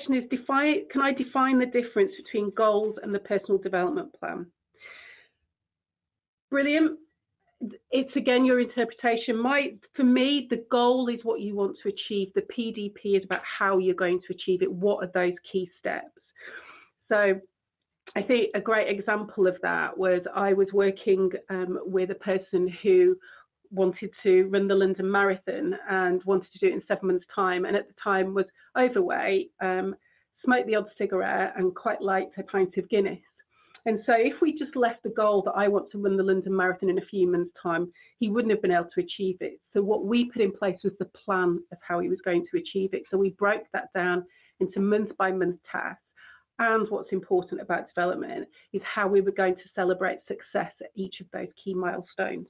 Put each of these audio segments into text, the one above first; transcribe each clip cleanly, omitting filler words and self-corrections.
question is, can I define the difference between goals and the personal development plan? Brilliant. It's again your interpretation. For me, the goal is what you want to achieve. The PDP is about how you're going to achieve it. What are those key steps? So I think a great example of that was I was working with a person who wanted to run the London Marathon and wanted to do it in 7 months' time, and at the time was overweight, smoked the odd cigarette and quite liked a pint of Guinness. And so if we just left the goal that I want to run the London Marathon in a few months' time, he wouldn't have been able to achieve it. So what we put in place was the plan of how he was going to achieve it. So we broke that down into month-by-month tasks. And what's important about development is how we were going to celebrate success at each of those key milestones.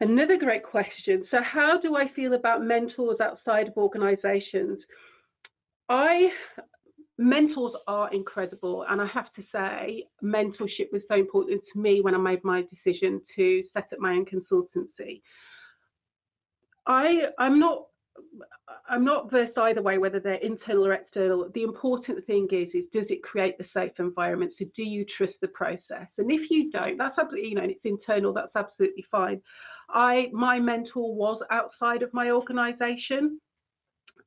Another great question. So how do I feel about mentors outside of organisations? Mentors are incredible, and I have to say mentorship was so important to me when I made my decision to set up my own consultancy. I'm not versed either way, whether they're internal or external. The important thing is does it create a safe environment? So do you trust the process? And if you don't, that's absolutely, and it's internal, that's absolutely fine. My mentor was outside of my organisation.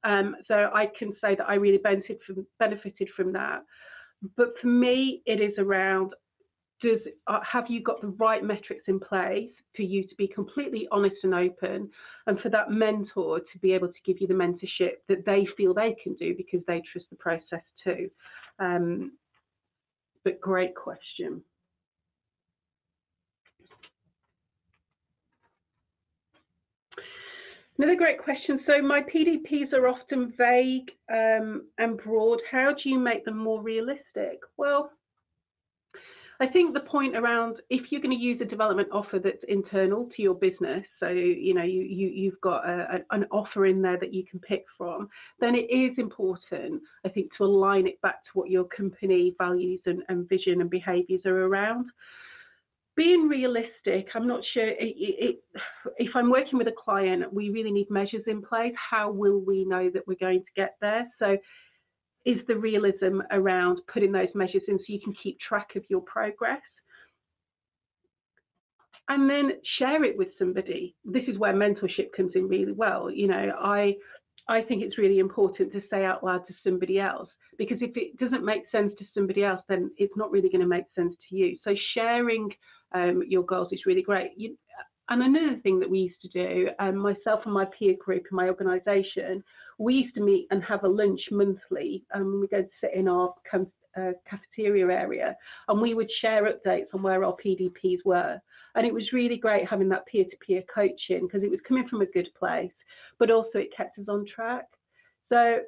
So I can say that I really benefited from that. But for me, it is around, have you got the right metrics in place for you to be completely honest and open, and for that mentor to be able to give you the mentorship that they feel they can do because they trust the process too. But great question. Another great question. So my PDPs are often vague and broad. How do you make them more realistic? Well, I think the point around, if you're going to use a development offer that's internal to your business, so you've got an offer in there that you can pick from, then it is important, I think, to align it back to what your company values and vision and behaviours are around. Being realistic, I'm not sure, if I'm working with a client, we really need measures in place. How will we know that we're going to get there? So is the realism around putting those measures in so you can keep track of your progress? And then share it with somebody. This is where mentorship comes in really well. I think it's really important to say out loud to somebody else, because if it doesn't make sense to somebody else, then it's not really going to make sense to you. So sharing your goals is really great. And another thing that we used to do, myself and my peer group in my organisation, we used to meet and have a lunch monthly, and we go to sit in our cafeteria area, and we would share updates on where our PDPs were. And it was really great having that peer-to-peer coaching, because it was coming from a good place, but also it kept us on track. So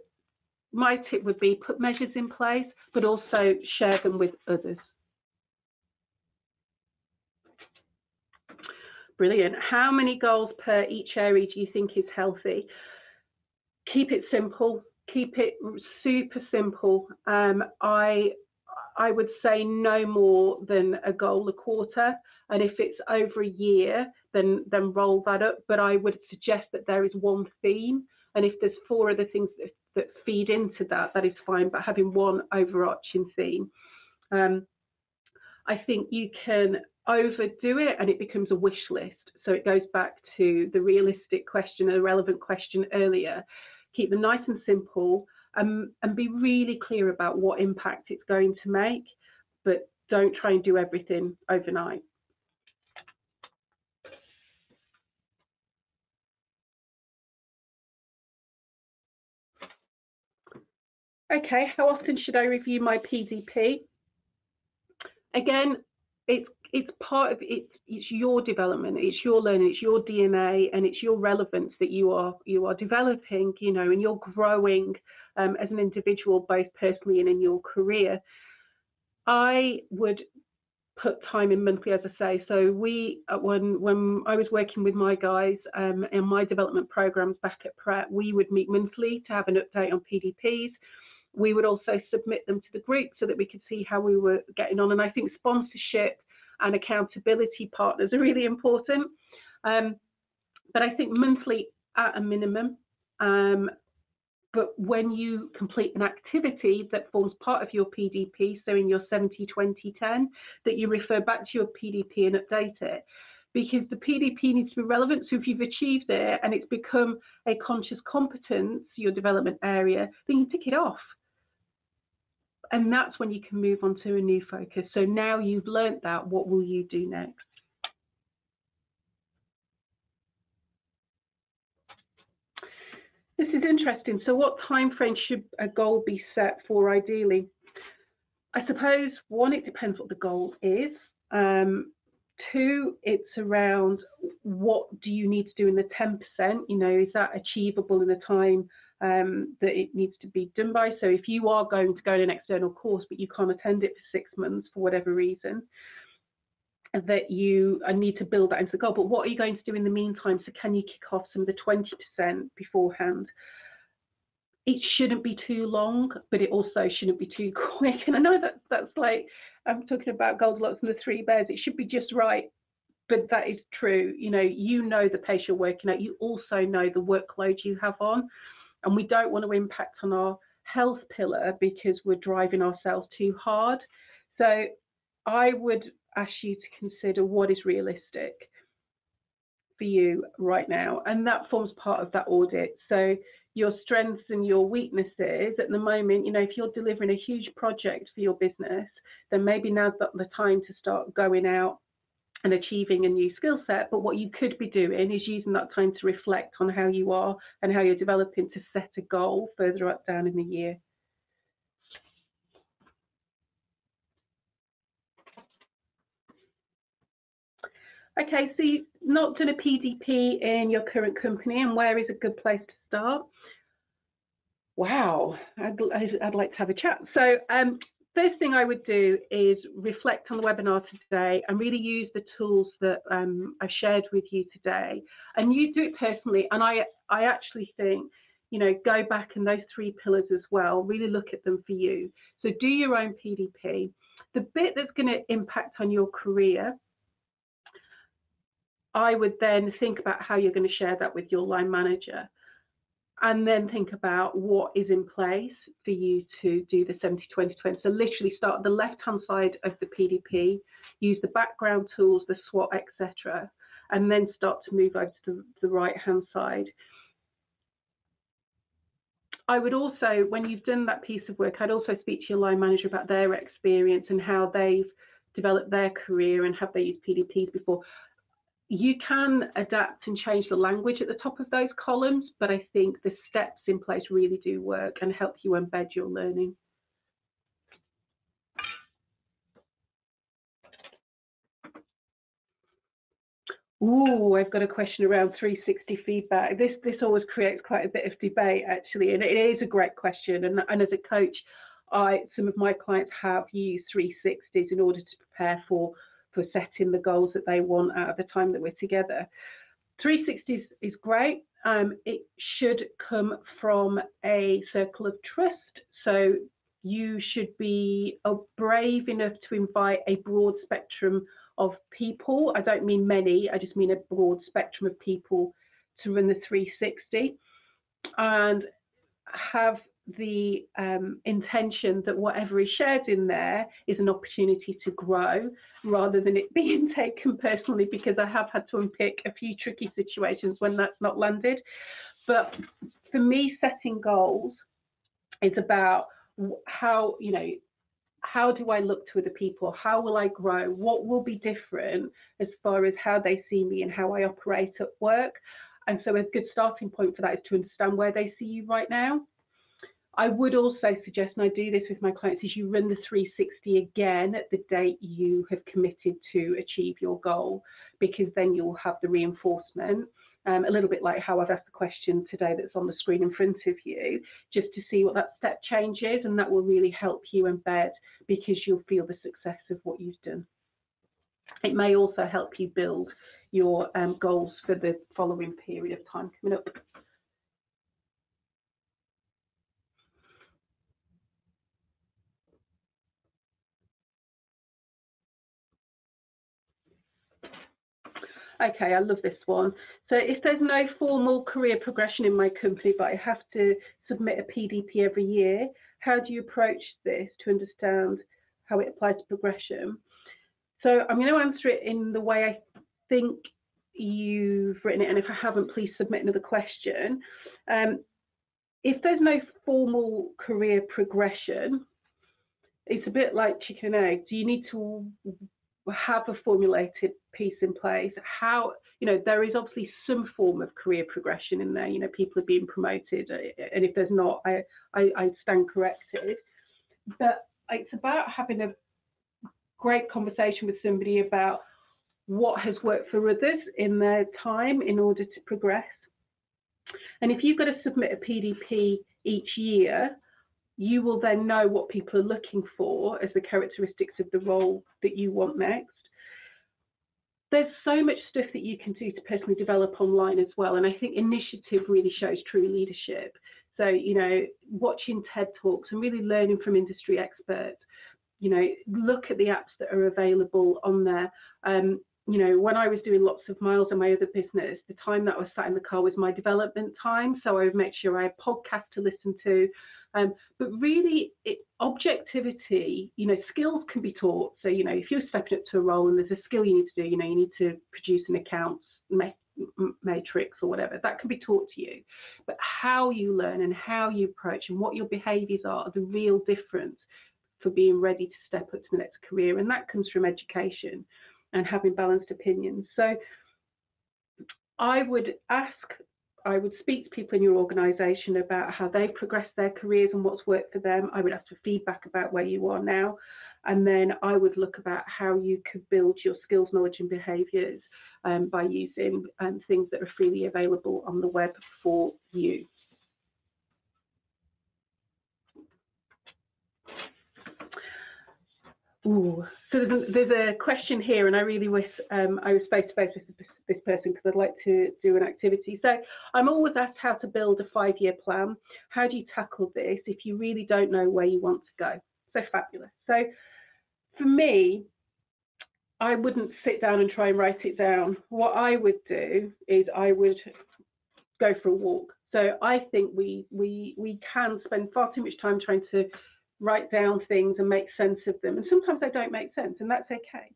my tip would be put measures in place, but also share them with others. Brilliant. How many goals per each area do you think is healthy? Keep it simple. Keep it super simple. I would say no more than a goal a quarter, and if it's over a year, then roll that up. But I would suggest that there is one theme, and if there's 4 other things that feed into that, that is fine. But having one overarching theme, I think you can overdo it and it becomes a wish list. So it goes back to the realistic question, a relevant question earlier. Keep them nice and simple, and be really clear about what impact it's going to make, but don't try and do everything overnight. Okay, how often should I review my PDP? Again, it's part of it. It's your development, it's your learning, it's your DNA, and it's your relevance that you are developing, and you're growing as an individual, both personally and in your career. I would put time in monthly, as I say. So when I was working with my guys in my development programs back at Pratt, we would meet monthly to have an update on PDPs. We would also submit them to the group so that we could see how we were getting on. And I think sponsorship and accountability partners are really important. But I think monthly at a minimum. But when you complete an activity that forms part of your PDP, so in your 70-20-10, that you refer back to your PDP and update it, because the PDP needs to be relevant. So if you've achieved it and it's become a conscious competence, your development area, then you tick it off. And that's when you can move on to a new focus. So now you've learned that, what will you do next? This is interesting. So what time frame should a goal be set for ideally? I suppose, one, it depends what the goal is. Two, it's around what do you need to do in the 10%? You know, is that achievable in the time that it needs to be done by? So if you are going to go to an external course, but you can't attend it for 6 months for whatever reason, that you need to build that into the goal. But what are you going to do in the meantime? So can you kick off some of the 20% beforehand? It shouldn't be too long, but it also shouldn't be too quick. And I know that that's like, I'm talking about Goldilocks and the Three Bears. It should be just right, but that is true. You know the pace you're working at. You also know the workload you have on, and we don't want to impact on our health pillar because we're driving ourselves too hard. So I would ask you to consider what is realistic for you right now, and that forms part of that audit. So your strengths and your weaknesses at the moment, if you're delivering a huge project for your business, then maybe now's not the time to start going out and achieving a new skill set. But what you could be doing is using that time to reflect on how you are and how you're developing to set a goal further up down in the year. Okay, so you've not done a PDP in your current company, and where is a good place to start? Wow, I'd like to have a chat. So first thing I would do is reflect on the webinar today and really use the tools that I've shared with you today. And you do it personally. And I actually think, go back in those 3 pillars as well, really look at them for you. So do your own PDP. The bit that's going to impact on your career, I would then think about how you're going to share that with your line manager. And then think about what is in place for you to do the 70-20-20. So literally start at the left-hand side of the PDP, use the background tools, the SWOT, etc., and then start to move over to the right-hand side. I would also, when you've done that piece of work, I'd also speak to your line manager about their experience and how they've developed their career and have they used PDPs before. You can adapt and change the language at the top of those columns, but I think the steps in place really do work and help you embed your learning. Ooh, I've got a question around 360 feedback. This always creates quite a bit of debate, actually, and it is a great question. And as a coach, some of my clients have used 360s in order to prepare for setting the goals that they want out of the time that we're together. 360s is great. It should come from a circle of trust. So you should be brave enough to invite a broad spectrum of people. I don't mean many, I just mean a broad spectrum of people to run the 360, and have the intention that whatever is shared in there is an opportunity to grow, rather than it being taken personally, because I have had to unpick a few tricky situations when that's not landed. But for me, setting goals is about how do I look to other people? How will I grow? What will be different as far as how they see me and how I operate at work? And so a good starting point for that is to understand where they see you right now. I would also suggest, and I do this with my clients, is you run the 360 again at the date you have committed to achieve your goal, because then you'll have the reinforcement, a little bit like how I've asked the question today that's on the screen in front of you, just to see what that step change is, and that will really help you embed, because you'll feel the success of what you've done. It may also help you build your goals for the following period of time coming up. Okay, I love this one. So if there's no formal career progression in my company, but I have to submit a PDP every year, how do you approach this to understand how it applies to progression? So I'm going to answer it in the way I think you've written it, and if I haven't, please submit another question. If there's no formal career progression, it's a bit like chicken and egg. Do you need to have a formulated piece in place? How, there is obviously some form of career progression in there. People are being promoted, and if there's not, I stand corrected. But it's about having a great conversation with somebody about what has worked for others in their time in order to progress. And if you've got to submit a PDP each year, you will then know what people are looking for as the characteristics of the role that you want next. There's so much stuff that you can do to personally develop online as well. And I think initiative really shows true leadership. So, watching TED Talks and really learning from industry experts, look at the apps that are available on there. When I was doing lots of miles in my other business, the time that I was sat in the car was my development time. So I would make sure I had podcasts to listen to. But really, objectivity, skills can be taught. So, if you're stepping up to a role and there's a skill you need to do, you need to produce an accounts matrix or whatever, that can be taught to you. But how you learn and how you approach and what your behaviours are the real difference for being ready to step up to the next career. And that comes from education and having balanced opinions. So I would speak to people in your organisation about how they've progressed their careers and what's worked for them. I would ask for feedback about where you are now. And then I would look about how you could build your skills, knowledge and behaviours by using things that are freely available on the web for you. Ooh, so there's a question here, and I really wish I was face-to-face with this person because I'd like to do an activity. So I'm always asked how to build a 5-year plan. How do you tackle this if you really don't know where you want to go? So fabulous. So for me, I wouldn't sit down and try and write it down. What I would do is I would go for a walk. So I think we can spend far too much time trying to write down things and make sense of them. And sometimes they don't make sense, and that's okay.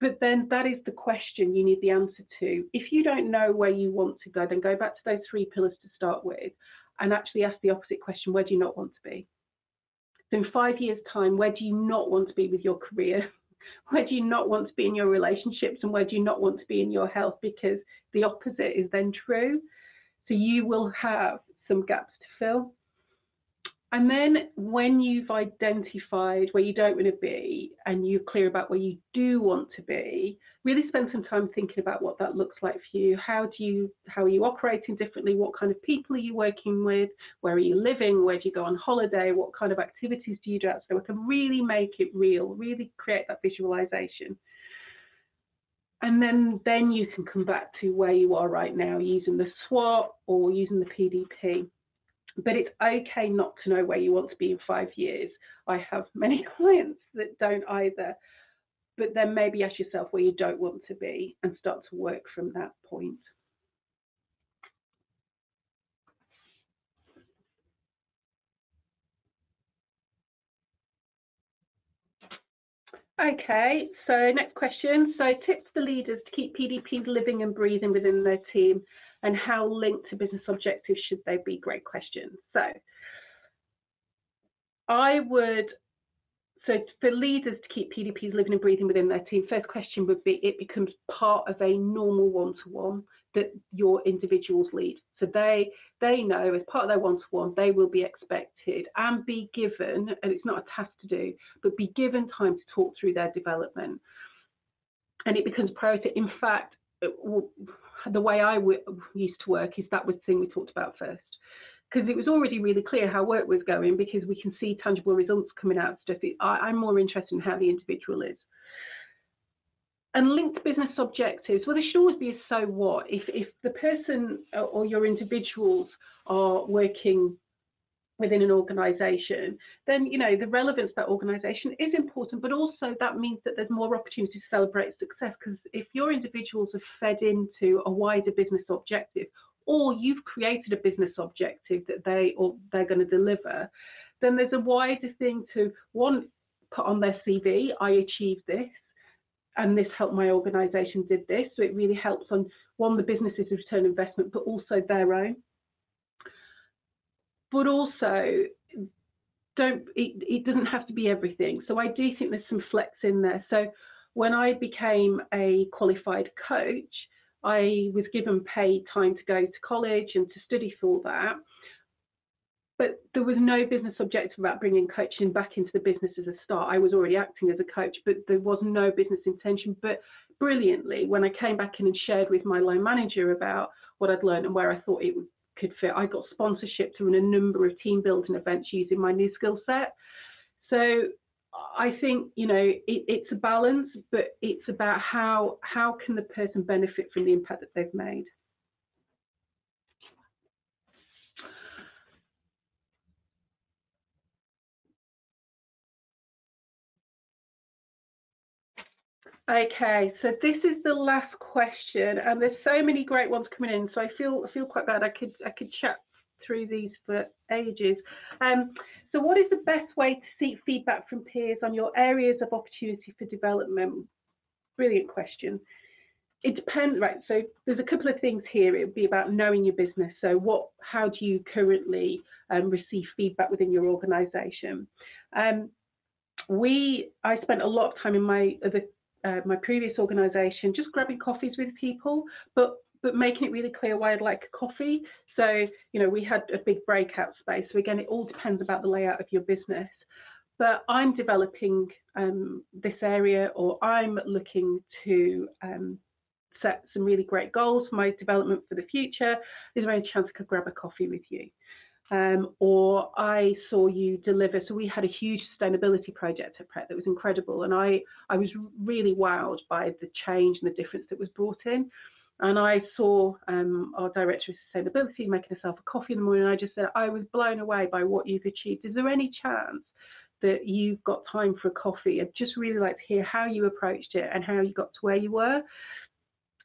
But then that is the question you need the answer to. If you don't know where you want to go, then go back to those 3 pillars to start with and actually ask the opposite question: where do you not want to be? So in 5 years' time, where do you not want to be with your career? Where do you not want to be in your relationships? And where do you not want to be in your health? Because the opposite is then true. So you will have some gaps to fill. And then when you've identified where you don't want to be and you're clear about where you do want to be, really spend some time thinking about what that looks like for you. How are you operating differently? What kind of people are you working with? Where are you living? Where do you go on holiday? What kind of activities do you do? So we can really make it real, really create that visualization. And then you can come back to where you are right now using the SWOT or using the PDP. But it's okay not to know where you want to be in 5 years. I have many clients that don't either. But then maybe ask yourself where you don't want to be and start to work from that point. Okay, so next question. So tips for leaders to keep PDPs living and breathing within their team, and how linked to business objectives should they be? Great question. So for leaders to keep PDPs living and breathing within their team, first question would be, it becomes part of a normal one-to-one that your individuals lead. So they know as part of their one-to-one, they will be expected and be given, and it's not a task to do, but be given time to talk through their development. And it becomes priority. In fact, the way I used to work is that was the thing we talked about first. Because it was already really clear how work was going, because we can see tangible results coming out of stuff. I'm more interested in how the individual is. And linked business objectives, well, there should always be a so what. If the person or your individuals are working within an organisation, then the relevance of that organisation is important, but also that means that there's more opportunity to celebrate success, because if your individuals are fed into a wider business objective, or you've created a business objective that they're going to deliver, then there's a wider thing to, one, put on their CV, I achieved this, and this helped my organisation did this. So it really helps on, one, the business's return on investment, but also their own. But also, it doesn't have to be everything. So I do think there's some flex in there. So when I became a qualified coach, I was given paid time to go to college and to study for that. But there was no business objective about bringing coaching back into the business as a start. I was already acting as a coach, but there was no business intention. But brilliantly, when I came back in and shared with my line manager about what I'd learned and where I thought it could fit, I got sponsorship to run a number of team building events using my new skill set. So I think, it's a balance, but it's about how can the person benefit from the impact that they've made. Okay, so this is the last question, and there's so many great ones coming in, so I feel quite bad. I could chat through these for ages. So what is the best way to seek feedback from peers on your areas of opportunity for development? Brilliant question. It depends, right? So there's a couple of things here. It would be about knowing your business. So how do you currently receive feedback within your organisation? I spent a lot of time in my previous organisation just grabbing coffees with people, but making it really clear why I'd like a coffee. So, we had a big breakout space. So again, it all depends about the layout of your business. But I'm developing this area, or I'm looking to set some really great goals for my development for the future. Is there any chance I could grab a coffee with you? Or I saw you deliver. So we had a huge sustainability project at Pret that was incredible, and I was really wowed by the change and the difference that was brought in. And I saw our director of sustainability making herself a coffee in the morning, and I just said, I was blown away by what you've achieved. Is there any chance that you've got time for a coffee? I'd just really like to hear how you approached it and how you got to where you were,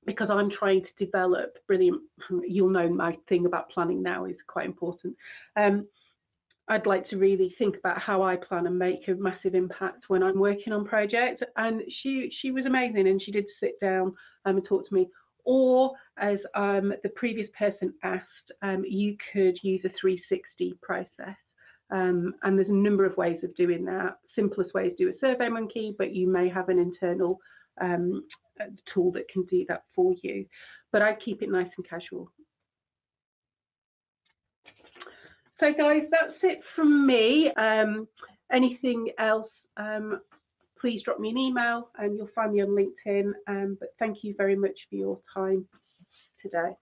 because I'm trying to develop brilliant, you'll know my thing about planning now is quite important. I'd like to really think about how I plan and make a massive impact when I'm working on projects. And she was amazing, and she did sit down and talk to me. Or, as the previous person asked, you could use a 360 process. And there's a number of ways of doing that. Simplest way is do a SurveyMonkey, but you may have an internal tool that can do that for you. But I keep it nice and casual. So guys, that's it from me. Anything else, please drop me an email, and you'll find me on LinkedIn. But thank you very much for your time today.